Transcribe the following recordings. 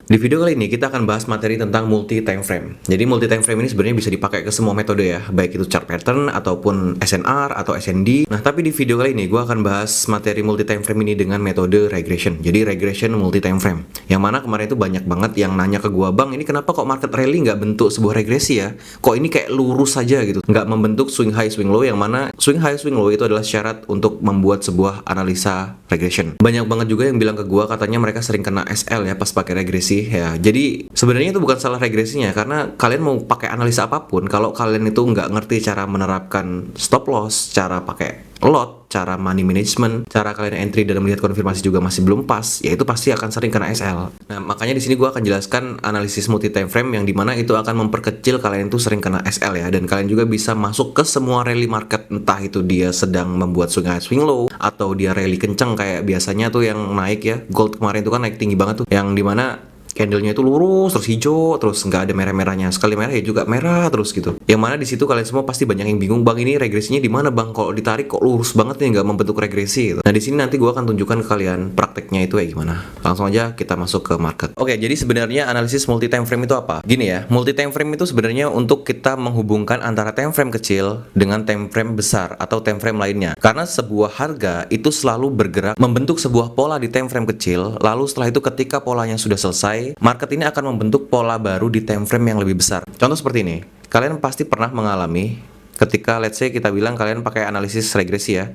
Di video kali ini kita akan bahas materi tentang multi time frame. Jadi multi time frame ini sebenarnya bisa dipakai ke semua metode ya, baik itu chart pattern ataupun SNR atau SND. Nah, tapi di video kali ini gue akan bahas materi multi time frame ini dengan metode regression. Jadi regression multi time frame. Yang mana kemarin itu banyak banget yang nanya ke gua, "Bang, ini kenapa kok market rally nggak bentuk sebuah regresi ya? Kok ini kayak lurus saja gitu, nggak membentuk swing high swing low?" Yang mana swing high swing low itu adalah syarat untuk membuat sebuah analisa regression. Banyak banget juga yang bilang ke gua katanya mereka sering kena SL ya pas pakai regresi ya. Jadi sebenarnya itu bukan salah regresinya, karena kalian mau pakai analisa apapun, kalau kalian itu nggak ngerti cara menerapkan stop loss, cara pakai lot, cara money management, cara kalian entry dan melihat konfirmasi juga masih belum pas, ya itu pasti akan sering kena SL. Nah, makanya di sini gue akan jelaskan analisis multi time frame yang dimana itu akan memperkecil kalian tuh sering kena SL ya, dan kalian juga bisa masuk ke semua rally market, entah itu dia sedang membuat swing high swing low atau dia rally kenceng kayak biasanya tuh yang naik ya. Gold kemarin tuh kan naik tinggi banget tuh, yang dimana candlenya itu lurus terus hijau terus nggak ada merah-merahnya, sekali merah ya juga merah terus gitu. Yang mana di situ kalian semua pasti banyak yang bingung, "Bang, ini regresinya di mana, Bang? Kalau ditarik kok lurus banget nih, nggak membentuk regresi gitu." Nah, di sini nanti gue akan tunjukkan ke kalian prakteknya itu kayak gimana. Langsung aja kita masuk ke market. Oke, jadi sebenarnya analisis multi time frame itu apa? Gini ya, multi time frame itu sebenarnya untuk kita menghubungkan antara time frame kecil dengan time frame besar atau time frame lainnya. Karena sebuah harga itu selalu bergerak membentuk sebuah pola di time frame kecil, lalu setelah itu ketika polanya sudah selesai, market ini akan membentuk pola baru di time frame yang lebih besar. Contoh seperti ini. Kalian pasti pernah mengalami ketika let's say kita bilang kalian pakai analisis regresi ya.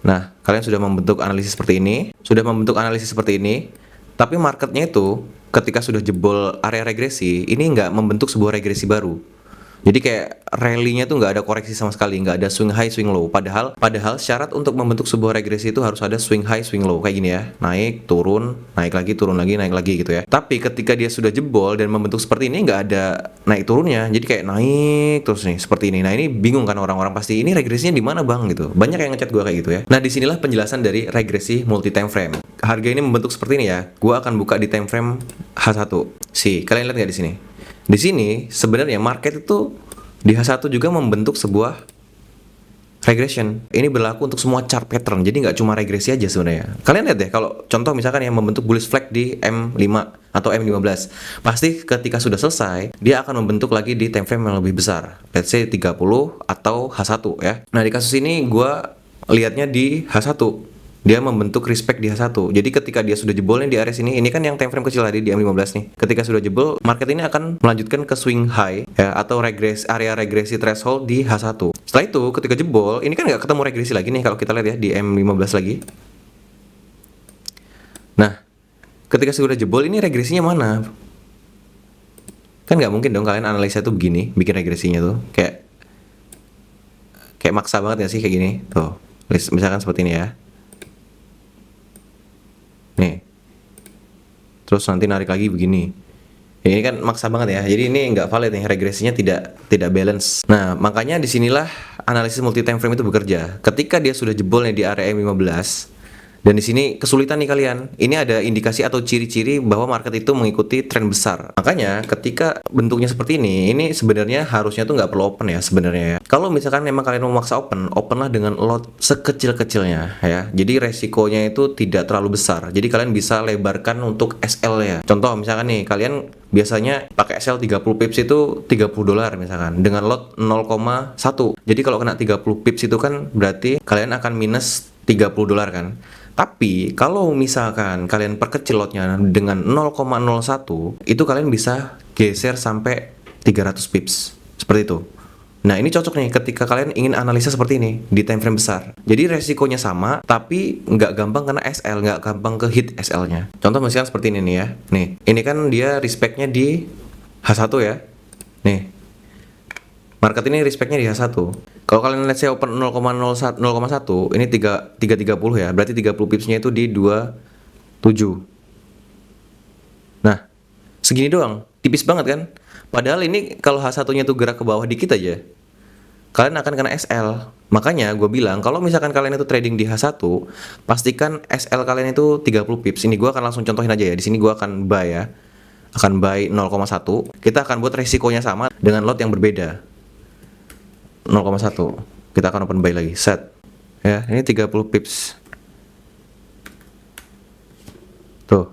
Nah, kalian sudah membentuk analisis seperti ini, tapi marketnya itu ketika sudah jebol area regresi, ini nggak membentuk sebuah regresi baru. Jadi kayak rally-nya tuh nggak ada koreksi sama sekali, nggak ada swing high, swing low. Padahal syarat untuk membentuk sebuah regresi itu harus ada swing high, swing low kayak gini ya, naik, turun, naik lagi, turun lagi, naik lagi gitu ya. Tapi ketika dia sudah jebol dan membentuk seperti ini, nggak ada naik turunnya, jadi kayak naik terus nih seperti ini. Nah, ini bingung kan orang-orang pasti, ini regresinya di mana, Bang gitu. Banyak yang ngechat gua kayak gitu ya. Nah, disinilah penjelasan dari regresi multi time frame. Harga ini membentuk seperti ini ya. Gua akan buka di time frame H1. Kalian lihat nggak di sini? Di sini sebenarnya market itu di H1 juga membentuk sebuah regression. Ini berlaku untuk semua chart pattern. Jadi nggak cuma regresi aja sebenarnya. Kalian lihat deh, kalau contoh misalkan yang membentuk bullish flag di M5 atau M15, pasti ketika sudah selesai, dia akan membentuk lagi di time frame yang lebih besar. Let's say 30 atau H1 ya. Nah, di kasus ini gue lihatnya di H1. Dia membentuk respect di H1. Jadi ketika dia sudah jebol nih di area sini, ini kan yang time frame kecil tadi di M15 nih. Ketika sudah jebol, market ini akan melanjutkan ke swing high ya, atau area regresi threshold di H1. Setelah itu ketika jebol, ini kan nggak ketemu regresi lagi nih kalau kita lihat ya di M15 lagi. Nah, ketika sudah jebol ini regresinya mana? Kan nggak mungkin dong kalian analisa tuh begini, bikin regresinya tuh kayak maksa banget ya sih kayak gini. Tuh, misalkan seperti ini ya. Nih, terus nanti narik lagi begini. Ini kan maksa banget ya. Jadi ini nggak valid nih, regresinya tidak balance. Nah, makanya disinilah analisis multi time frame itu bekerja. Ketika dia sudah jebol nih di area 15, dan di sini kesulitan nih kalian. Ini ada indikasi atau ciri-ciri bahwa market itu mengikuti tren besar. Makanya ketika bentuknya seperti ini sebenarnya harusnya tuh nggak perlu open ya sebenarnya ya. Kalau misalkan memang kalian mau memaksa openlah dengan lot sekecil-kecilnya ya. Jadi resikonya itu tidak terlalu besar. Jadi kalian bisa lebarkan untuk SL ya. Contoh misalkan nih kalian biasanya pakai SL 30 pips itu $30 misalkan dengan lot 0,1. Jadi kalau kena 30 pips itu kan berarti kalian akan minus $30 kan. Tapi kalau misalkan kalian perkecil lotnya dengan 0,01, itu kalian bisa geser sampai 300 pips. Seperti itu. Nah, ini cocok nih ketika kalian ingin analisa seperti ini di time frame besar. Jadi resikonya sama, tapi nggak gampang kena SL, nggak gampang ke hit SL-nya. Contoh misalnya seperti ini nih ya. Nih, ini kan dia respect-nya di H1 ya. Nih, market ini respect-nya di H1. Kalau kalian let's say open 0,01, ini 330 ya. Berarti 30 pipsnya itu di 27. Nah, segini doang. Tipis banget kan? Padahal ini kalau H1-nya tuh gerak ke bawah dikit aja, kalian akan kena SL. Makanya gue bilang kalau misalkan kalian itu trading di H1, pastikan SL kalian itu 30 pips. Ini gue akan langsung contohin aja ya. Di sini gue akan buy ya. Akan buy 0,1. Kita akan buat resikonya sama dengan lot yang berbeda. 0,1. Kita akan open buy lagi. Set. Ya, ini 30 pips. Tuh.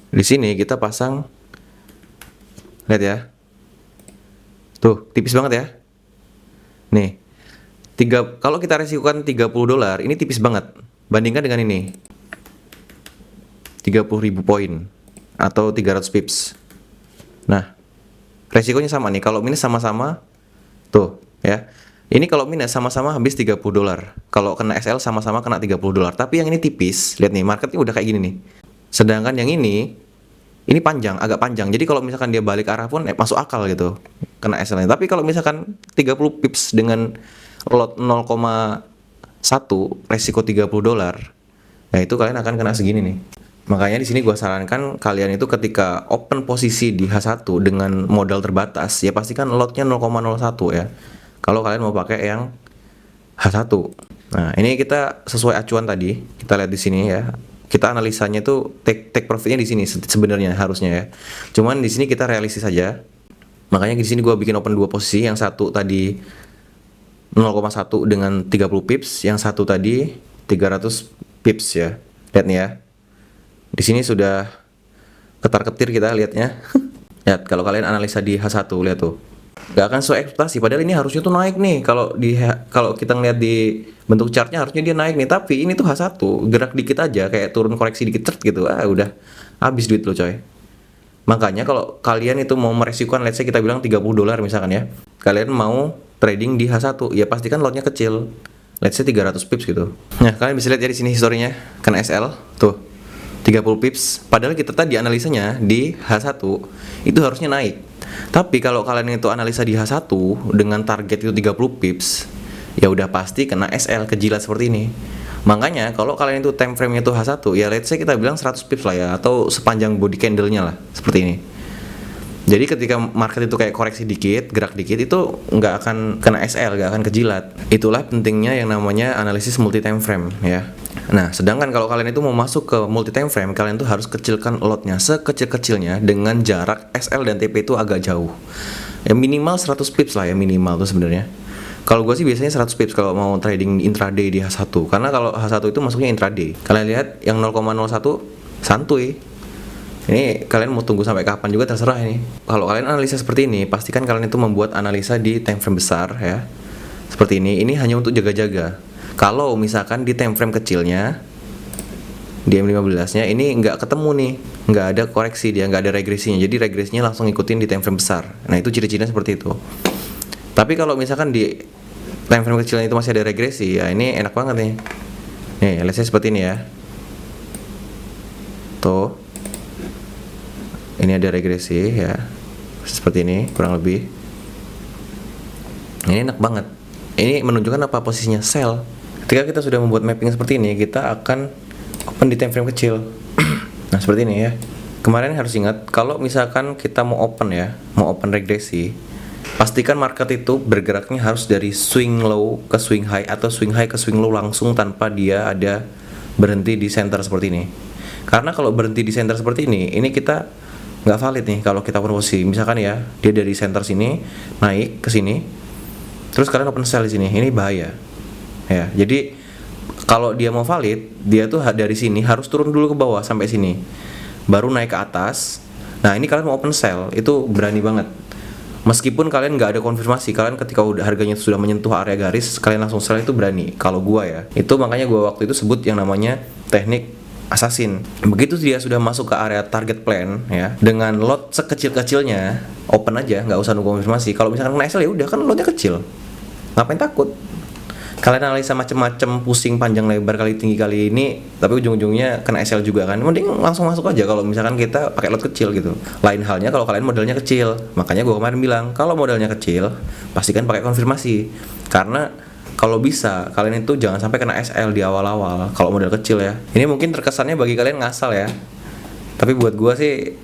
Di sini kita pasang, lihat ya, tuh tipis banget ya. Nih, kalau kita resikokan $30, ini tipis banget. Bandingkan dengan ini, 30.000 poin atau 300 pips. Nah, resikonya sama nih. Kalau minus sama-sama, tuh ya. Ini kalau minus sama-sama habis $30. Kalau kena SL sama-sama kena $30. Tapi yang ini tipis. Lihat nih, marketnya udah kayak gini nih. Sedangkan yang ini panjang, agak panjang. Jadi kalau misalkan dia balik arah pun masuk akal gitu. Kena SL-nya. Tapi kalau misalkan 30 pips dengan lot 0,1 resiko $30, ya itu kalian akan kena segini nih. Makanya di sini gua sarankan kalian itu ketika open posisi di H1 dengan modal terbatas, ya pastikan lotnya 0,01 ya. Kalau kalian mau pakai yang H1. Nah, ini kita sesuai acuan tadi. Kita lihat di sini ya. Kita analisanya tuh take profitnya di sini sebenarnya harusnya ya. Cuman di sini kita realistis saja. Makanya di sini gua bikin open dua posisi, yang satu tadi 0,1 dengan 30 pips, yang satu tadi 300 pips ya. Lihat nih ya. Di sini sudah ketar-ketir kita lihatnya. Lihat, kalau kalian analisa di H1, lihat tuh. Gak akan sesuai ekspektasi, padahal ini harusnya tuh naik nih. Kalau kita ngeliat di bentuk chartnya harusnya dia naik nih, tapi ini tuh H1 gerak dikit aja, kayak turun koreksi dikit gitu. Udah habis duit lo coy. Makanya kalau kalian itu mau meresikukan, let's say kita bilang $30 misalkan ya. Kalian mau trading di H1, ya pastikan lotnya kecil. Let's say 300 pips gitu. Nah, kalian bisa lihat ya di sini historinya, kena SL tuh. 30 pips, padahal kita tadi analisanya di H1 itu harusnya naik. Tapi kalau kalian itu analisa di H1 dengan target itu 30 pips, ya udah pasti kena SL kejilat seperti ini. Makanya kalau kalian itu time frame-nya itu H1, ya let's say kita bilang 100 pips lah ya, atau sepanjang body candle-nya lah, seperti ini. Jadi ketika market itu kayak koreksi dikit, gerak dikit, itu nggak akan kena SL, nggak akan kejilat. Itulah pentingnya yang namanya analisis multi time frame ya. Nah, sedangkan kalau kalian itu mau masuk ke multi time frame, kalian tuh harus kecilkan lotnya sekecil-kecilnya dengan jarak SL dan TP itu agak jauh. Ya minimal 100 pips lah ya, minimal tuh sebenarnya. Kalau gue sih biasanya 100 pips kalau mau trading intraday di H1. Karena kalau H1 itu masuknya intraday. Kalian lihat yang 0,01 santuy. Ini kalian mau tunggu sampai kapan juga terserah ini. Kalau kalian analisa seperti ini, pastikan kalian itu membuat analisa di time frame besar ya. Seperti ini hanya untuk jaga-jaga. Kalau misalkan di time frame kecilnya, di M15-nya ini nggak ketemu nih, nggak ada koreksi dia, nggak ada regresinya. Jadi regresinya langsung ikutin di time frame besar. Nah itu ciri-cirinya seperti itu. Tapi kalau misalkan di time frame kecilnya itu masih ada regresi, ya ini enak banget nih. Nih, let's say seperti ini ya. Tuh. Ini ada regresi ya, seperti ini kurang lebih. Ini enak banget. Ini menunjukkan apa posisinya sell. Ketika kita sudah membuat mapping seperti ini, kita akan open di time frame kecil. Nah seperti ini ya. Kemarin harus ingat kalau misalkan kita mau open ya, mau open regresi, pastikan market itu bergeraknya harus dari swing low ke swing high atau swing high ke swing low langsung tanpa dia ada berhenti di center seperti ini. Karena kalau berhenti di center seperti ini kita nggak valid nih kalau kita open posisi. Misalkan ya dia dari center sini naik ke sini, terus kalian open sell di sini, ini bahaya ya. Jadi kalau dia mau valid, dia tuh dari sini harus turun dulu ke bawah sampai sini, baru naik ke atas. Nah ini kalian mau open sell itu berani banget. Meskipun kalian nggak ada konfirmasi, kalian ketika udah harganya sudah menyentuh area garis, kalian langsung sell itu berani. Kalau gua ya, itu makanya gua waktu itu sebut yang namanya teknik assassin. Begitu dia sudah masuk ke area target plan ya, dengan lot sekecil-kecilnya, open aja, nggak usah nunggu konfirmasi. Kalau misalkan kena SL ya udah, kan lotnya kecil, ngapain takut? Kalian analisa macam-macam, pusing panjang lebar kali tinggi kali ini, tapi ujung-ujungnya kena SL juga kan. Mending langsung masuk aja kalau misalkan kita pakai lot kecil gitu. Lain halnya kalau kalian modalnya kecil. Makanya gue kemarin bilang kalau modalnya kecil, pastikan pakai konfirmasi. Karena kalau bisa kalian itu jangan sampai kena SL di awal-awal kalau modal kecil ya. Ini mungkin terkesannya bagi kalian ngasal ya, tapi buat gua sih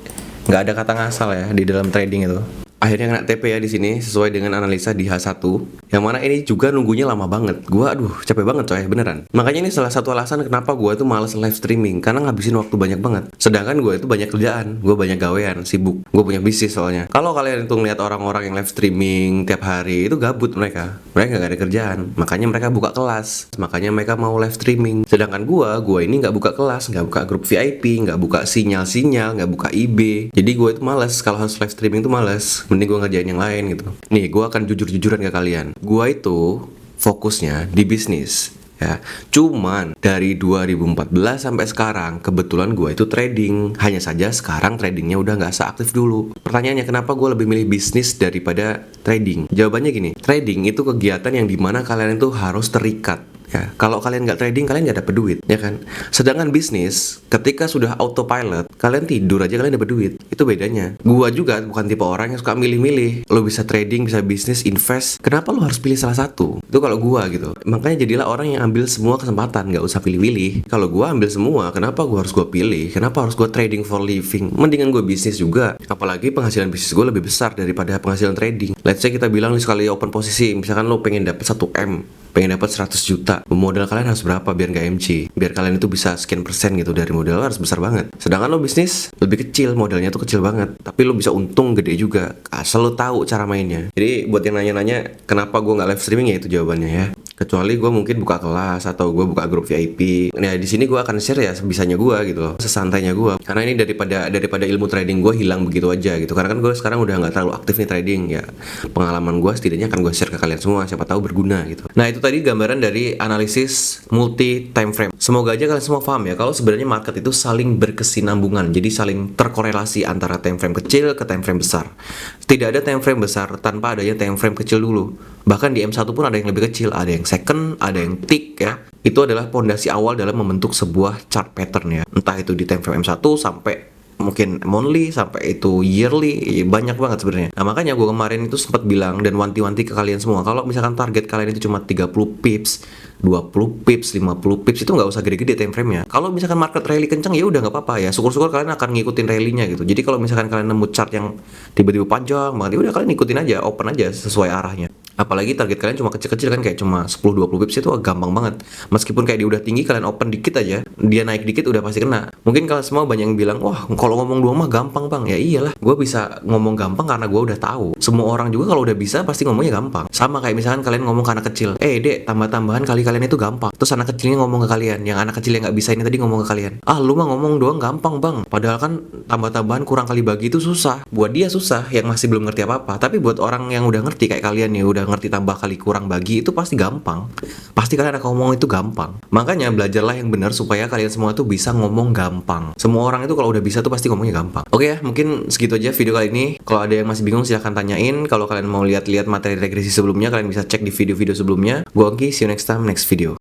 nggak ada kata ngasal ya di dalam trading itu. Akhirnya kena TP ya di sini sesuai dengan analisa di H1. Yang mana ini juga nunggunya lama banget. Gua aduh capek banget coy, beneran. Makanya ini salah satu alasan kenapa gua tuh males live streaming, karena ngabisin waktu banyak banget. Sedangkan gua itu banyak kerjaan, gua banyak gawean, sibuk. Gua punya bisnis soalnya. Kalau kalian itu ngeliat orang-orang yang live streaming tiap hari itu gabut mereka. Mereka gak ada kerjaan. Makanya mereka buka kelas. Makanya mereka mau live streaming. Sedangkan gua ini nggak buka kelas, nggak buka grup VIP, nggak buka sinyal-sinyal, nggak buka IB. Jadi gua itu males kalau harus live streaming itu males. Mending gue ngerjain yang lain gitu. Nih, gue akan jujur-jujuran ke kalian. Gue itu fokusnya di bisnis. Ya, cuman dari 2014 sampai sekarang kebetulan gue itu trading. Hanya saja sekarang tradingnya udah nggak seaktif dulu. Pertanyaannya kenapa gue lebih milih bisnis daripada trading? Jawabannya gini, trading itu kegiatan yang dimana kalian itu harus terikat. Ya, kalau kalian nggak trading, kalian nggak dapet duit, ya kan? Sedangkan bisnis, ketika sudah autopilot, kalian tidur aja kalian dapet duit. Itu bedanya. Gua juga bukan tipe orang yang suka milih-milih. Lo bisa trading, bisa bisnis, invest. Kenapa lo harus pilih salah satu? Itu kalau gua gitu. Makanya jadilah orang yang ambil semua kesempatan, nggak usah pilih-pilih. Kalau gua ambil semua, kenapa gua harus gua pilih? Kenapa harus gua trading for living? Mendingan gua bisnis juga. Apalagi penghasilan bisnis gua lebih besar daripada penghasilan trading. Let's say kita bilang sekali open posisi, misalkan lo pengen dapet 1M, pengen dapat 100 juta, modal kalian harus berapa biar nggak MC? Biar kalian itu bisa sekian persen gitu dari modal harus besar banget. Sedangkan lo bisnis lebih kecil, modalnya tuh kecil banget, tapi lo bisa untung gede juga asal lo tahu cara mainnya. Jadi buat yang nanya-nanya kenapa gue nggak live streaming, ya itu jawabannya ya. Kecuali gue mungkin buka kelas atau gue buka grup VIP. Nah di sini gue akan share ya sebisanya gue gitu loh, sesantainya gue. Karena ini daripada ilmu trading gue hilang begitu aja gitu. Karena kan gue sekarang udah nggak terlalu aktif nih trading ya. Pengalaman gue setidaknya akan gue share ke kalian semua, siapa tahu berguna gitu. Nah itu tadi gambaran dari analisis multi time frame. Semoga aja kalian semua paham ya kalau sebenarnya market itu saling berkesinambungan. Jadi saling terkorelasi antara time frame kecil ke time frame besar. Tidak ada time frame besar tanpa adanya time frame kecil dulu. Bahkan di M1 pun ada yang lebih kecil, ada yang second, ada yang tick ya. Itu adalah pondasi awal dalam membentuk sebuah chart pattern ya. Entah itu di time frame M1 sampai mungkin monthly sampai itu yearly, banyak banget sebenarnya. Nah makanya gue kemarin itu sempat bilang dan wanti-wanti ke kalian semua, kalau misalkan target kalian itu cuma 30 pips, 20 pips, 50 pips, itu nggak usah gede-gede time frame-nya. Kalau misalkan market rally kencang ya udah nggak apa-apa ya. Syukur-syukur kalian akan ngikutin rally-nya gitu. Jadi kalau misalkan kalian nemu chart yang tiba-tiba panjang banget, ya udah kalian ikutin aja, open aja sesuai arahnya. Apalagi target kalian cuma kecil-kecil kan, kayak cuma 10-20 pips, itu gampang banget. Meskipun kayak dia udah tinggi, kalian open dikit aja, dia naik dikit udah pasti kena. Mungkin kalian semua banyak yang bilang, wah kalau ngomong doang mah gampang bang. Ya iyalah, gue bisa ngomong gampang karena gue udah tahu. Semua orang juga kalau udah bisa pasti ngomongnya gampang. Sama kayak misalkan kalian ngomong ke anak kecil, dek tambah-tambahan kali kalian itu gampang. Terus anak kecilnya ngomong ke kalian, yang anak kecil yang nggak bisa ini tadi ngomong ke kalian, ah lu mah ngomong doang gampang bang. Padahal kan tambah-tambahan kurang kali bagi itu susah. Buat dia susah yang masih belum ngerti apa-apa. Tapi buat orang yang udah ngerti kayak kalian nih, udah ngerti tambah kali kurang bagi itu pasti gampang. Pasti kalian akan ngomong itu gampang. Makanya belajarlah yang benar supaya kalian semua tuh bisa ngomong gampang. Semua orang itu kalau udah bisa tuh pasti ngomongnya gampang. Oke ya, mungkin segitu aja video kali ini. Kalau ada yang masih bingung silahkan tanyain. Kalau kalian mau lihat-lihat materi regresi sebelumnya, kalian bisa cek di video-video sebelumnya. Gua Ongki, see you next time, next video.